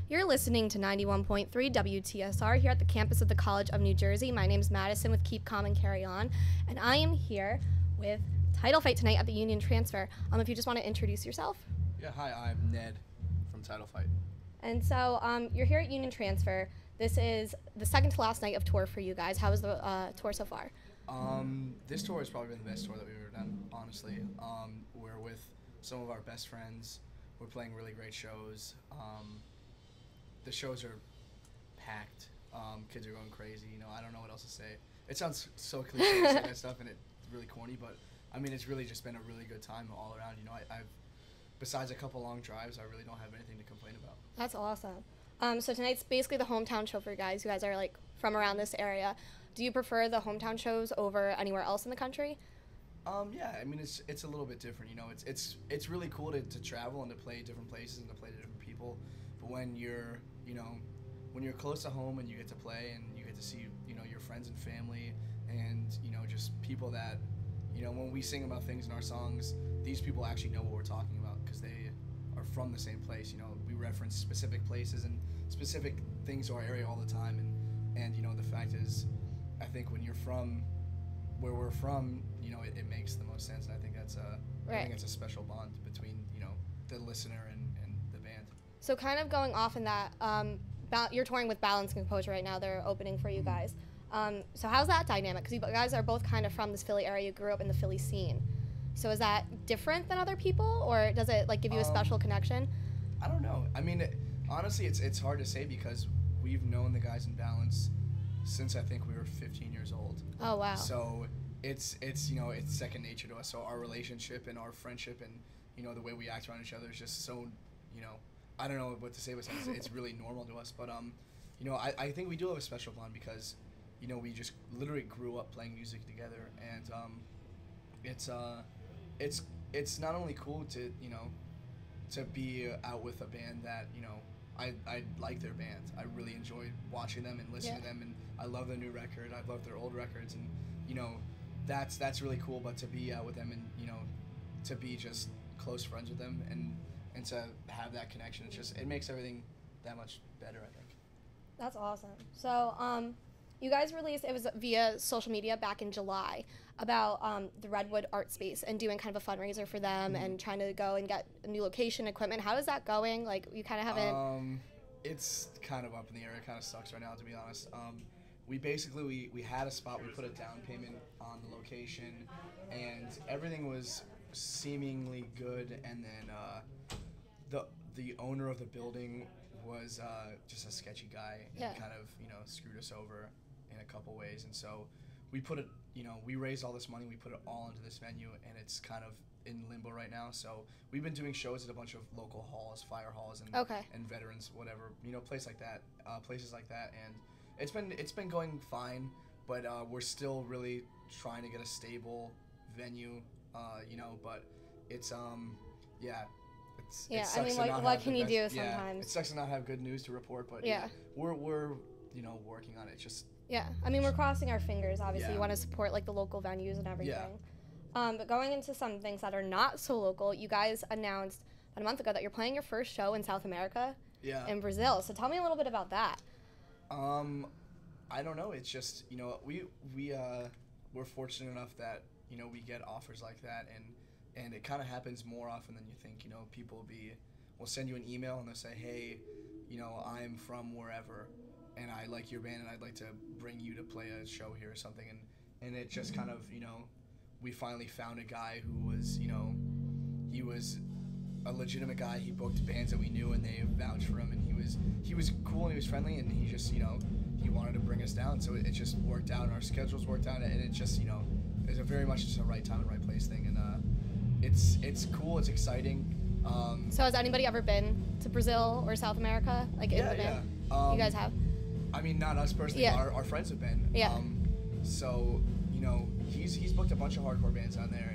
You're listening to 91.3 WTSR here at the campus of the College of New Jersey. My name's Madison with Keep Calm and Carry On, and I am here with Title Fight tonight at the Union Transfer. If you just want to introduce yourself. Yeah, hi, I'm Ned from Title Fight. And so you're here at Union Transfer. This is the second to last night of tour for you guys. How was the tour so far? This tour has probably been the best tour that we've ever done, honestly. We're with some of our best friends. We're playing really great shows. The shows are packed. Kids are going crazy. I don't know what else to say. It sounds so cliche to say that stuff, and it's really corny, but I mean, it's really just been a really good time all around. I've besides a couple long drives, I really don't have anything to complain about. That's awesome. So tonight's basically the hometown show for you guys. You guys are like from around this area. Do you prefer the hometown shows over anywhere else in the country? Yeah, I mean, it's a little bit different. It's really cool to travel and to play different places and to play to different people. But when you're close to home and you get to play and you get to see your friends and family and just people that when we sing about things in our songs, these people actually know what we're talking about because they are from the same place. We reference specific places and specific things to our area all the time, and the fact is, I think when you're from where we're from, it makes the most sense, and I think that's I think it's a special bond between the listener and the band. So kind of going off in that, you're touring with Balance and Composure right now. They're opening for you guys. So how's that dynamic? Because you guys are both kind of from this Philly area. You grew up in the Philly scene. So is that different than other people, or does it give you a special connection? I don't know. I mean, honestly, it's hard to say because we've known the guys in Balance since I think we were 15 years old. Oh wow. So it's second nature to us. So our relationship and our friendship and the way we act around each other is just so I don't know what to say, but it's really normal to us. But I think we do have a special bond because we just literally grew up playing music together, and it's not only cool to be out with a band that I like their band. I really enjoy watching them and listening to them, and I love their new record. I love their old records, and that's really cool. But to be out with them and to be just close friends with them and to have that connection, it makes everything that much better, I think. That's awesome. So you guys released, it was via social media back in July, about the Redwood Art Space and doing kind of a fundraiser for them and trying to go and get a new location, equipment. How is that going? You kind of haven't... It's kind of up in the air. It kind of sucks right now, to be honest. We had a spot. We put a down payment on the location, and everything was seemingly good, and then the owner of the building was just a sketchy guy and kind of screwed us over in a couple ways, and so we put it we raised all this money, we put it all into this venue, and it's kind of in limbo right now. So we've been doing shows at a bunch of local halls, fire halls, and veterans, whatever, places like that, and it's been going fine, but we're still really trying to get a stable venue, but it's it sucks. I mean, what can you do sometimes? It sucks to not have good news to report, but we're working on it. I mean, we're crossing our fingers. Obviously, you want to support the local venues and everything. But going into some things that are not so local, you guys announced about a month ago that you're playing your first show in South America, in Brazil. So tell me a little bit about that. I don't know. It's just we're fortunate enough that we get offers like that, and it kind of happens more often than you think. People will send you an email and they'll say, hey, I'm from wherever, and I like your band, and I'd like to bring you to play a show here or something, and it just kind of we finally found a guy who was he was a legitimate guy. He booked bands that we knew, and they vouched for him, and he was cool and he was friendly, and he just he wanted to bring us down, so it just worked out, and our schedules worked out, and it just it's a very much just a right time and right place thing, and it's cool, it's exciting. So has anybody ever been to Brazil or South America? Yeah. You guys have? I mean, not us personally. Our friends have been. Yeah. So he's booked a bunch of hardcore bands down there,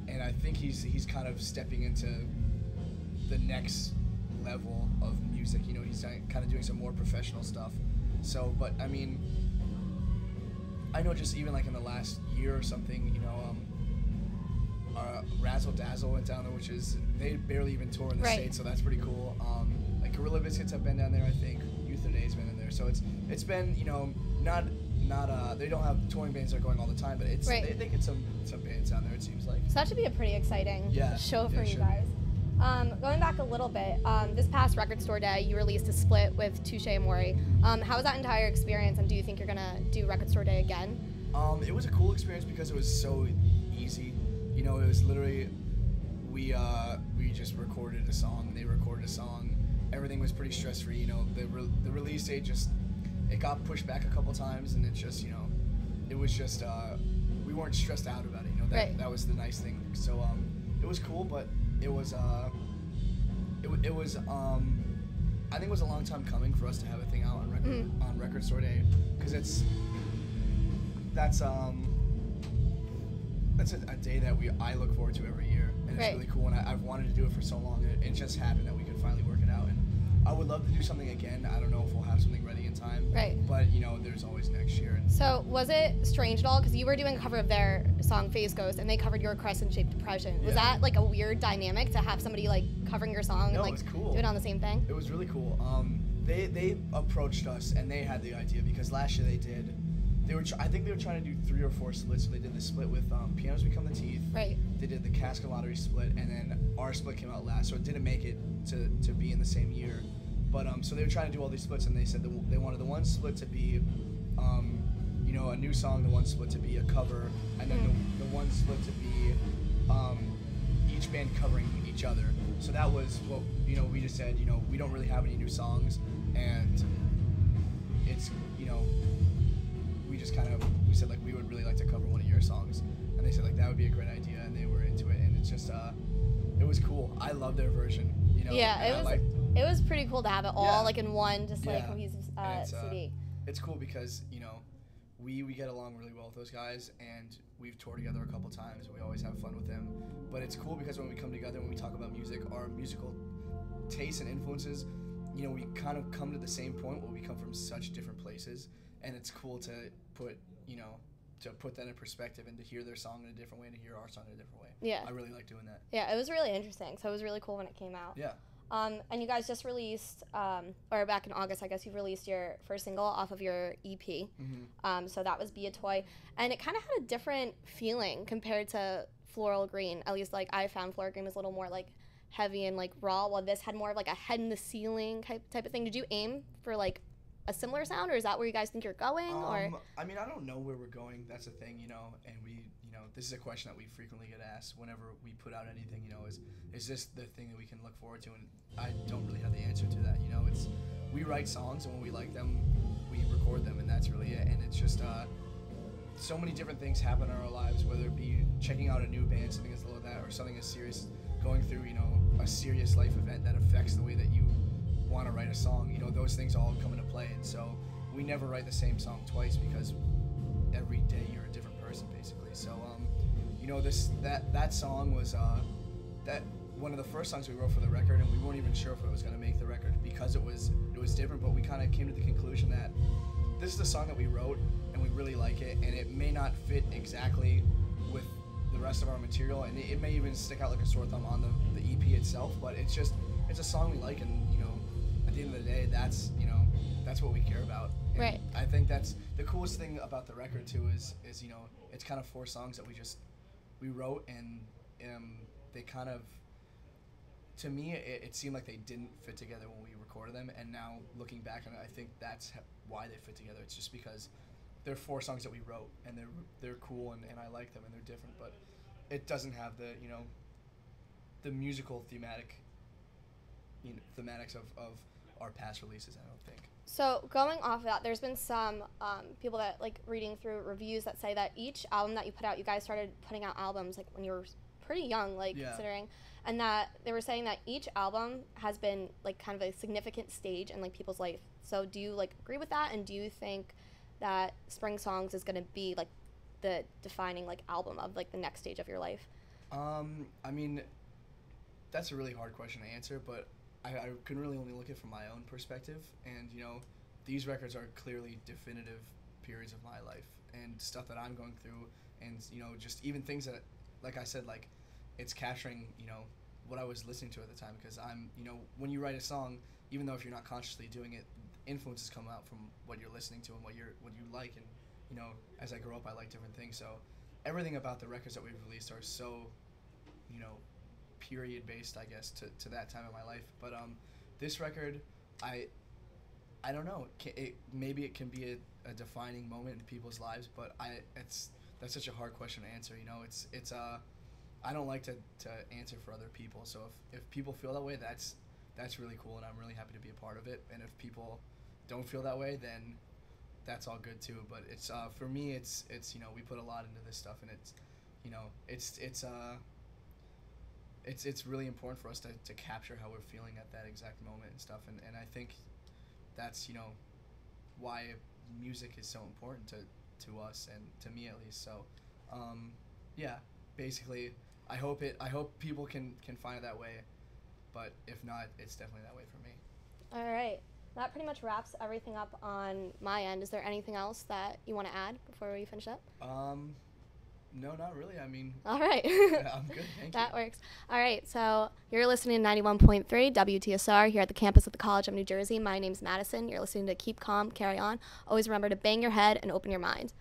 and I think he's kind of stepping into the next level of music. He's kind of doing some more professional stuff. So, but I mean, I know just even in the last year or something, Razzle Dazzle went down there, which is, they barely even tour in the States, so that's pretty cool. Gorilla Biscuits have been down there. I think Youth of Day's been in there. So it's been, you know, not they don't have touring bands that are going all the time, but it's they get some bands down there. It seems like. So that should be a pretty exciting show for you should. guys. Going back a little bit, this past Record Store Day, you released a split with Touche Amore. How was that entire experience, and do you think you're gonna do Record Store Day again? It was a cool experience because it was so easy. You know, it was literally we just recorded a song, they recorded a song. Everything was pretty stress free. You know, the release date it got pushed back a couple times, and it just, you know, it was just we weren't stressed out about it. You know, that was the nice thing. So it was cool, but it was I think it was a long time coming for us to have a thing out on Record Store Day, because that's a day that I look forward to every year, and it's really cool, and I've wanted to do it for so long, and it just happened that we could finally work it out. And I would love to do something again. I don't know if we'll have something ready in time, but you know, there's always next year. So was it strange at all, because you were doing a cover of their song Phase Ghost, and they covered your Crescent-Shaped Depression? Was that like a weird dynamic to have somebody like covering your song and like it was cool. do it on the same thing? It was really cool. They approached us, and they had the idea because last year I think they were trying to do 3 or 4 splits. So they did the split with Pianos Become the Teeth. Right. They did the Casket Lottery split, and then our split came out last, so it didn't make it to be in the same year. But so they were trying to do all these splits, and they said they wanted the one split to be, you know, a new song, the one split to be a cover, and then the one split to be each band covering each other. So that was what, you know, we just said, you know, we don't really have any new songs, and it's, you know, we said like we would really like to cover one of your songs, and they said like that would be a great idea, and they were into it, and it's just it was cool. I love their version, you know. Yeah, it was pretty cool to have it all like in one like cohesive CD. It's cool because, you know, we get along really well with those guys, and we've toured together a couple times. We always have fun with them, but it's cool because when we come together, when we talk about music, our musical tastes and influences, you know, we kind of come to the same point where we come from such different places. And it's cool to put that in perspective and to hear their song in a different way and to hear our song in a different way. Yeah. I really like doing that. Yeah, it was really interesting. So it was really cool when it came out. Yeah. And you guys just released, or back in August, I guess, you released your first single off of your EP. Mm-hmm. So that was Be a Toy. And it kind of had a different feeling compared to Floral Green. At least, like, I found Floral Green was a little more, like, heavy and, like, raw, while this had more of, like, a head-in-the-ceiling type of thing. Did you aim for, like, a similar sound, or is that where you guys think you're going? Or I mean, I don't know where we're going. That's the thing, you know. And we, you know, this is a question that we frequently get asked whenever we put out anything. You know, is this the thing that we can look forward to? And I don't really have the answer to that. You know, we write songs, and when we like them, we record them, and that's really it. And it's just so many different things happen in our lives, whether it be checking out a new band, something as little as that, or something as serious, going through, you know, a serious life event that affects the way that you want to write a song. You know, those things all come into play, and so we never write the same song twice because every day you're a different person, basically. So you know, that song was that one of the first songs we wrote for the record, and we weren't even sure if it was going to make the record because it was different, but we kind of came to the conclusion that this is the song that we wrote and we really like it, and it may not fit exactly with the rest of our material, and it may even stick out like a sore thumb on the EP itself, but it's a song we like, and you know, at the end of the day, that's what we care about. And right. I think that's the coolest thing about the record too is you know, it's kind of 4 songs that we wrote, and they kind of, to me, it seemed like they didn't fit together when we recorded them, and now looking back on it, I think that's why they fit together. It's just because they're 4 songs that we wrote, and they're cool, and I like them, and they're different, but it doesn't have the, you know, the musical thematics of our past releases, I don't think. So going off of that, there's been some people that, like, reading through reviews that say that each album that you put out, you guys started putting out albums like when you were pretty young, like, considering, and that they were saying that each album has been like kind of a significant stage in like people's life. So do you like agree with that, and do you think that Spring Songs is going to be like the defining like album of like the next stage of your life? I mean, that's a really hard question to answer, but I can really only look at it from my own perspective, and you know, these records are clearly definitive periods of my life and stuff that I'm going through, and you know, just even things that, like I said, like it's capturing, you know, what I was listening to at the time, because I'm, you know, when you write a song, even though if you're not consciously doing it, influences come out from what you're listening to and what you like. And you know, as I grow up, I like different things. So everything about the records that we've released are so, you know, period based, I guess, to that time of my life. But this record, I don't know. Maybe it can be a defining moment in people's lives, but that's such a hard question to answer. You know, it's I don't like to answer for other people. So if people feel that way, that's really cool, and I'm really happy to be a part of it. And if people don't feel that way, then that's all good too. But it's for me, it's you know, we put a lot into this stuff, and it's, you know, it's really important for us to capture how we're feeling at that exact moment and stuff. And I think that's, you know, why music is so important to us, and to me at least. So yeah, basically I hope people can find it that way, but if not, it's definitely that way for me. All right. That pretty much wraps everything up on my end. Is there anything else that you want to add before we finish up? No, not really. I mean, all right. Yeah, I'm good. Thank you. That works. All right. So you're listening to 91.3 WTSR here at the campus of the College of New Jersey. My name's Madison. You're listening to Keep Calm, Carry On. Always remember to bang your head and open your mind.